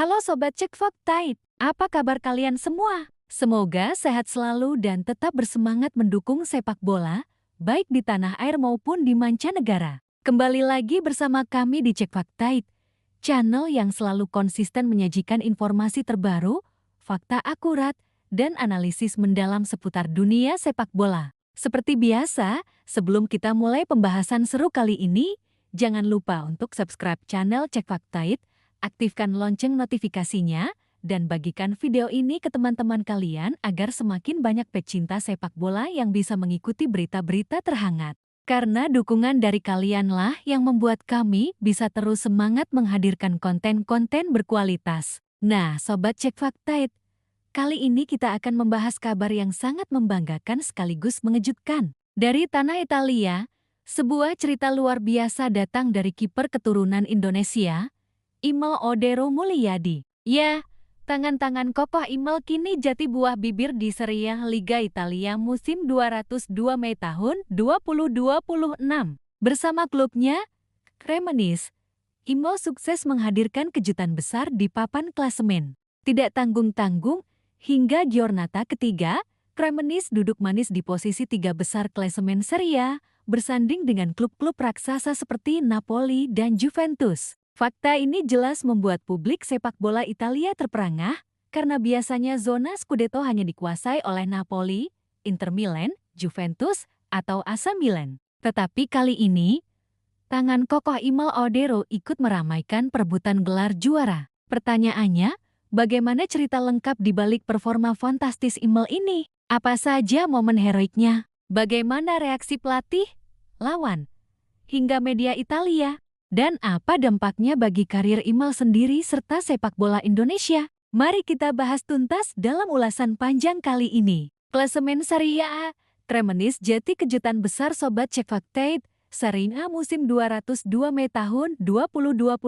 Halo Sobat Cek Fakta, apa kabar kalian semua? Semoga sehat selalu dan tetap bersemangat mendukung sepak bola, baik di tanah air maupun di mancanegara. Kembali lagi bersama kami di Cek Fakta, channel yang selalu konsisten menyajikan informasi terbaru, fakta akurat, dan analisis mendalam seputar dunia sepak bola. Seperti biasa, sebelum kita mulai pembahasan seru kali ini, jangan lupa untuk subscribe channel Cek Fakta, aktifkan lonceng notifikasinya, dan bagikan video ini ke teman-teman kalian agar semakin banyak pecinta sepak bola yang bisa mengikuti berita-berita terhangat. Karena dukungan dari kalianlah yang membuat kami bisa terus semangat menghadirkan konten-konten berkualitas. Nah, Sobat Cek Fakta, kali ini kita akan membahas kabar yang sangat membanggakan sekaligus mengejutkan. Dari tanah Italia, sebuah cerita luar biasa datang dari kiper keturunan Indonesia, Imel Odero Mulyadi. Ya, tangan-tangan kokoh Imel kini jati buah bibir di Serie A Liga Italia musim 202 Mei tahun 2026. Bersama klubnya, Cremonese, Imel sukses menghadirkan kejutan besar di papan klasemen. Tidak tanggung-tanggung, hingga giornata ketiga, Cremonese duduk manis di posisi 3 besar klasemen Serie A, bersanding dengan klub-klub raksasa seperti Napoli dan Juventus. Fakta ini jelas membuat publik sepak bola Italia terperangah, karena biasanya zona Scudetto hanya dikuasai oleh Napoli, Inter Milan, Juventus, atau AC Milan. Tetapi kali ini, tangan kokoh Imel Odero ikut meramaikan perebutan gelar juara. Pertanyaannya, bagaimana cerita lengkap di balik performa fantastis Imel ini? Apa saja momen heroiknya? Bagaimana reaksi pelatih, lawan, hingga media Italia? Dan apa dampaknya bagi karir Imel sendiri serta sepak bola Indonesia? Mari kita bahas tuntas dalam ulasan panjang kali ini. Klasemen Serie A, Cremonese jati kejutan besar Sobat Cek Fakta. Serie A musim 202 Mei tahun 2026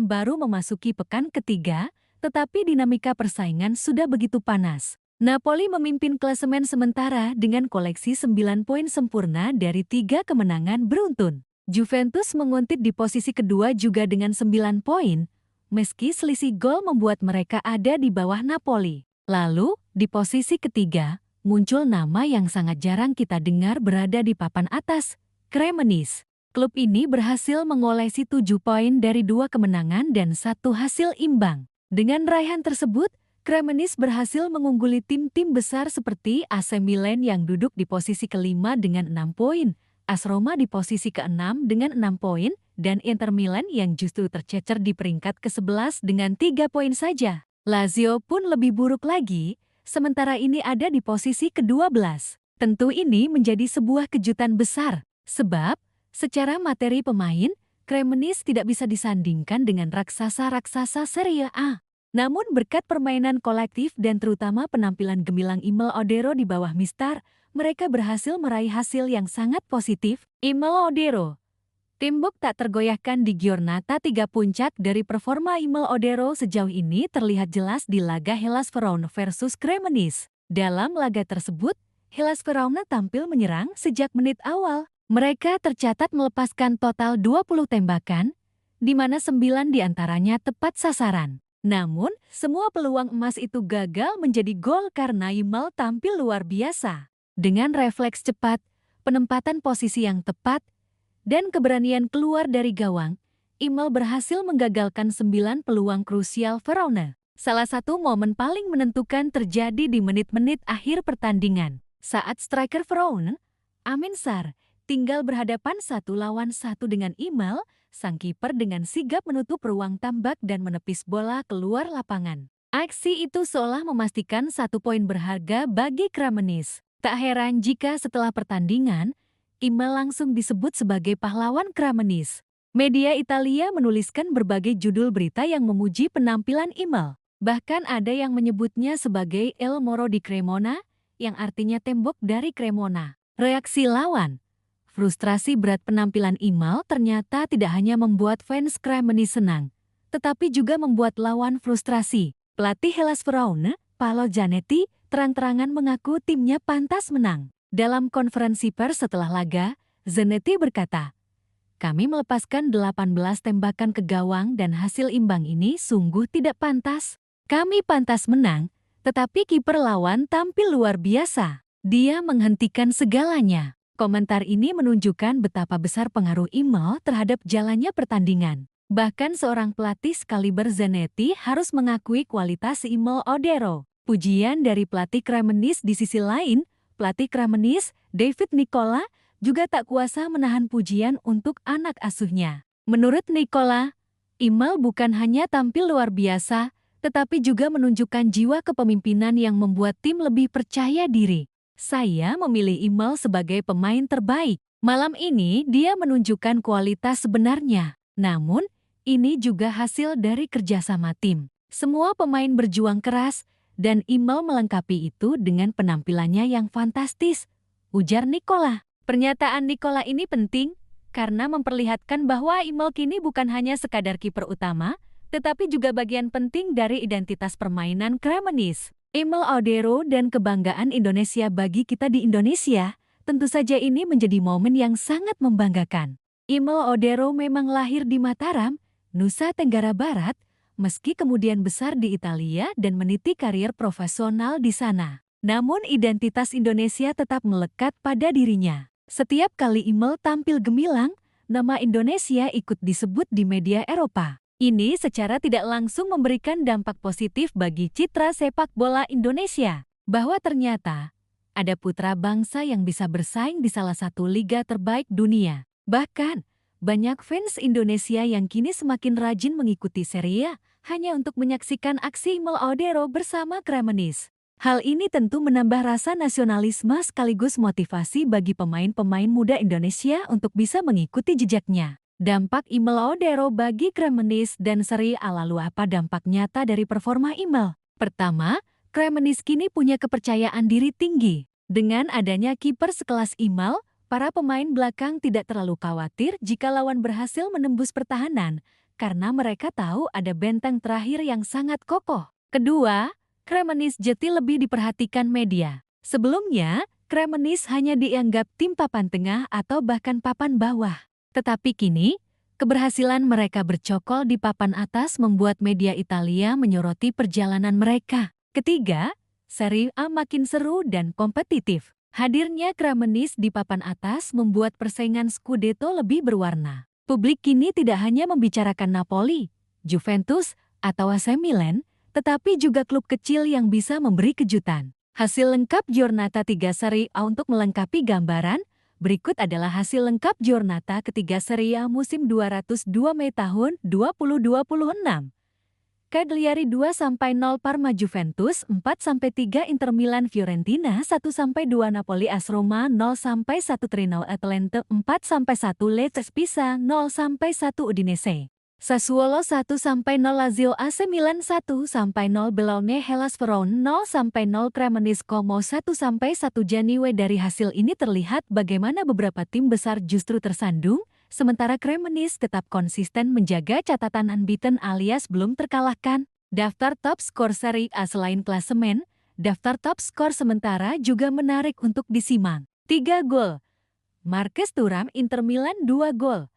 baru memasuki pekan ketiga, tetapi dinamika persaingan sudah begitu panas. Napoli memimpin klasemen sementara dengan koleksi 9 poin sempurna dari 3 kemenangan beruntun. Juventus menguntit di posisi kedua juga dengan 9 poin, meski selisih gol membuat mereka ada di bawah Napoli. Lalu, di posisi ketiga, muncul nama yang sangat jarang kita dengar berada di papan atas, Cremonese. Klub ini berhasil mengolesi 7 poin dari 2 kemenangan dan 1 hasil imbang. Dengan raihan tersebut, Cremonese berhasil mengungguli tim-tim besar seperti AC Milan yang duduk di posisi kelima dengan 6 poin, AS Roma di posisi ke-6 dengan 6 poin, dan Inter Milan yang justru tercecer di peringkat ke-11 dengan 3 poin saja. Lazio pun lebih buruk lagi, sementara ini ada di posisi ke-12. Tentu ini menjadi sebuah kejutan besar, sebab secara materi pemain, Cremonese tidak bisa disandingkan dengan raksasa-raksasa Serie A. Namun berkat permainan kolektif dan terutama penampilan gemilang Imel Odero di bawah Mistar, mereka berhasil meraih hasil yang sangat positif. Imel Odero, timbuk tak tergoyahkan di giornata 3 puncak dari performa Imel Odero sejauh ini terlihat jelas di laga Hellas Verona versus Cremonese. Dalam laga tersebut, Hellas Verona tampil menyerang sejak menit awal. Mereka tercatat melepaskan total 20 tembakan, di mana 9 diantaranya tepat sasaran. Namun, semua peluang emas itu gagal menjadi gol karena Imel tampil luar biasa. Dengan refleks cepat, penempatan posisi yang tepat, dan keberanian keluar dari gawang, Imel berhasil menggagalkan 9 peluang krusial Verona. Salah satu momen paling menentukan terjadi di menit-menit akhir pertandingan. Saat striker Verona, Amin Sarr, tinggal berhadapan 1 lawan 1 dengan Imel, sang kiper dengan sigap menutup ruang tambak dan menepis bola keluar lapangan. Aksi itu seolah memastikan 1 poin berharga bagi Cremonese. Tak heran jika setelah pertandingan, Imel langsung disebut sebagai pahlawan Cremonese. Media Italia menuliskan berbagai judul berita yang memuji penampilan Imel. Bahkan ada yang menyebutnya sebagai El Moro di Cremona, yang artinya tembok dari Cremona. Reaksi lawan, frustrasi berat penampilan Imel ternyata tidak hanya membuat fans Cremonese senang, tetapi juga membuat lawan frustrasi. Pelatih Hellas Verona, Paolo Zanetti, terang-terangan mengaku timnya pantas menang. Dalam konferensi pers setelah laga, Zanetti berkata, kami melepaskan 18 tembakan ke gawang dan hasil imbang ini sungguh tidak pantas. Kami pantas menang, tetapi kiper lawan tampil luar biasa. Dia menghentikan segalanya. Komentar ini menunjukkan betapa besar pengaruh Imel terhadap jalannya pertandingan. Bahkan seorang pelatih sekaliber Zanetti harus mengakui kualitas Imel Odero. Pujian dari pelatih Cremonese di sisi lain, pelatih Cremonese, David Nicola, juga tak kuasa menahan pujian untuk anak asuhnya. Menurut Nicola, Imel bukan hanya tampil luar biasa, tetapi juga menunjukkan jiwa kepemimpinan yang membuat tim lebih percaya diri. Saya memilih Imel sebagai pemain terbaik. Malam ini dia menunjukkan kualitas sebenarnya. Namun, ini juga hasil dari kerjasama tim. Semua pemain berjuang keras, dan Imel melengkapi itu dengan penampilannya yang fantastis, ujar Nicola. Pernyataan Nicola ini penting karena memperlihatkan bahwa Imel kini bukan hanya sekadar kiper utama, tetapi juga bagian penting dari identitas permainan Cremonese. Imel Odero dan kebanggaan Indonesia bagi kita di Indonesia, tentu saja ini menjadi momen yang sangat membanggakan. Imel Odero memang lahir di Mataram, Nusa Tenggara Barat, meski kemudian besar di Italia dan meniti karir profesional di sana. Namun identitas Indonesia tetap melekat pada dirinya. Setiap kali Imel tampil gemilang, nama Indonesia ikut disebut di media Eropa. Ini secara tidak langsung memberikan dampak positif bagi citra sepak bola Indonesia. Bahwa ternyata ada putra bangsa yang bisa bersaing di salah satu liga terbaik dunia. Bahkan, banyak fans Indonesia yang kini semakin rajin mengikuti Serie A hanya untuk menyaksikan aksi Imel Odero bersama Cremonese. Hal ini tentu menambah rasa nasionalisme sekaligus motivasi bagi pemain-pemain muda Indonesia untuk bisa mengikuti jejaknya. Dampak Imel Odero bagi Cremonese dan Serie A. Lalu apa dampak nyata dari performa Imel? Pertama, Cremonese kini punya kepercayaan diri tinggi. Dengan adanya kiper sekelas Imel, para pemain belakang tidak terlalu khawatir jika lawan berhasil menembus pertahanan, karena mereka tahu ada benteng terakhir yang sangat kokoh. Kedua, Cremonese jeti lebih diperhatikan media. Sebelumnya, Cremonese hanya dianggap tim papan tengah atau bahkan papan bawah. Tetapi kini, keberhasilan mereka bercokol di papan atas membuat media Italia menyoroti perjalanan mereka. Ketiga, Serie A makin seru dan kompetitif. Hadirnya Cremonese di papan atas membuat persaingan Scudetto lebih berwarna. Publik kini tidak hanya membicarakan Napoli, Juventus, atau AC Milan, tetapi juga klub kecil yang bisa memberi kejutan. Hasil lengkap Giornata 3 Serie A. Untuk melengkapi gambaran, berikut adalah hasil lengkap Giornata ketiga Serie A musim 202 Mei tahun 2026. Cagliari 2-0 Parma Juventus 4-3 Inter Milan Fiorentina 1-2 Napoli AS Roma 0-1 Torino Atalanta 4-1 Lecce Pisa 0-1 Udinese Sassuolo 1-0 Lazio AC Milan 1-0 Bologna Hellas Verona 0-0 Cremonese Como 1-1 Genoa. Dari hasil ini terlihat bagaimana beberapa tim besar justru tersandung, sementara Cremonese tetap konsisten menjaga catatan unbeaten alias belum terkalahkan. Daftar top skor Serie A. Selain klasemen, daftar top skor sementara juga menarik untuk disimak. 3 gol. Marcus Thuram Inter Milan 2 gol.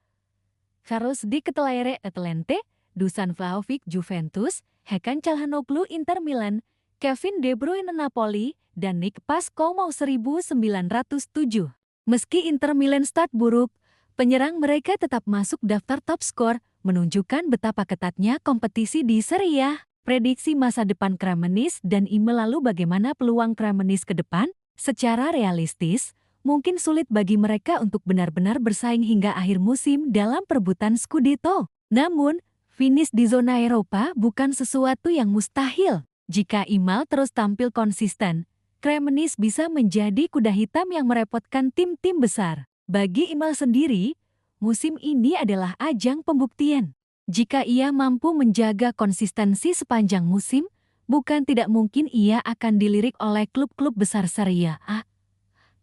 Carlos Di Ketelaere Atalanta, Dusan Vlahovic Juventus, Hakan Calhanoglu Inter Milan, Kevin De Bruyne Napoli, dan Nick Pas Como 1907. Meski Inter Milan start buruk, penyerang mereka tetap masuk daftar top skor, menunjukkan betapa ketatnya kompetisi di Serie A. Prediksi masa depan Cremonese dan Imel. Lalu bagaimana peluang Cremonese ke depan? Secara realistis, mungkin sulit bagi mereka untuk benar-benar bersaing hingga akhir musim dalam perebutan Scudetto. Namun, finish di zona Eropa bukan sesuatu yang mustahil. Jika Imel terus tampil konsisten, Cremonese bisa menjadi kuda hitam yang merepotkan tim-tim besar. Bagi Imel sendiri, musim ini adalah ajang pembuktian. Jika ia mampu menjaga konsistensi sepanjang musim, bukan tidak mungkin ia akan dilirik oleh klub-klub besar Serie A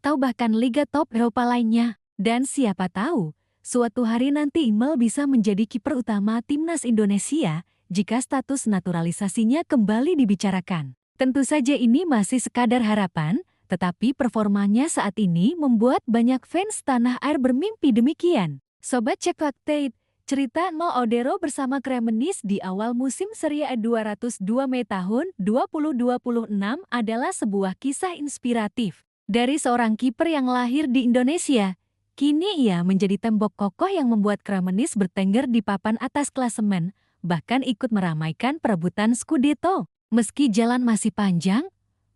atau bahkan liga top Eropa lainnya. Dan siapa tahu, suatu hari nanti Imel bisa menjadi kiper utama timnas Indonesia jika status naturalisasinya kembali dibicarakan. Tentu saja ini masih sekadar harapan, tetapi performanya saat ini membuat banyak fans tanah air bermimpi demikian. Sobat Cek Faktate, cerita Mo Odero bersama Cremonese di awal musim Serie A 202 Mei tahun 2026 adalah sebuah kisah inspiratif. Dari seorang kiper yang lahir di Indonesia, kini ia menjadi tembok kokoh yang membuat Cremonese bertengger di papan atas klasemen, bahkan ikut meramaikan perebutan Scudetto. Meski jalan masih panjang,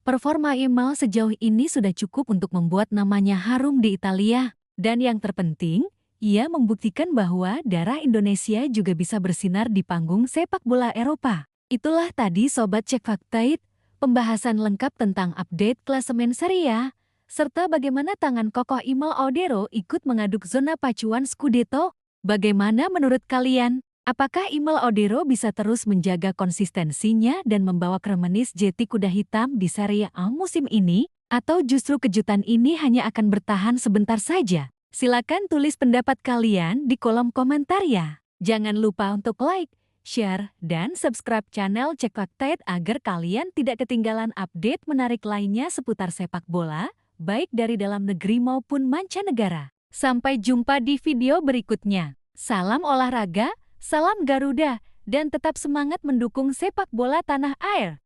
performa Imal sejauh ini sudah cukup untuk membuat namanya harum di Italia. Dan yang terpenting, ia membuktikan bahwa darah Indonesia juga bisa bersinar di panggung sepak bola Eropa. Itulah tadi Sobat Cek Faktate, pembahasan lengkap tentang update klasemen Serie A, serta bagaimana tangan kokoh Imal Odero ikut mengaduk zona pacuan Scudetto. Bagaimana menurut kalian? Apakah Imal Odero bisa terus menjaga konsistensinya dan membawa Cremonese jeti kuda hitam di Serie A musim ini? Atau justru kejutan ini hanya akan bertahan sebentar saja? Silakan tulis pendapat kalian di kolom komentar ya. Jangan lupa untuk like, share, dan subscribe channel Cek Faktate agar kalian tidak ketinggalan update menarik lainnya seputar sepak bola, baik dari dalam negeri maupun mancanegara. Sampai jumpa di video berikutnya. Salam olahraga, salam Garuda, dan tetap semangat mendukung sepak bola tanah air.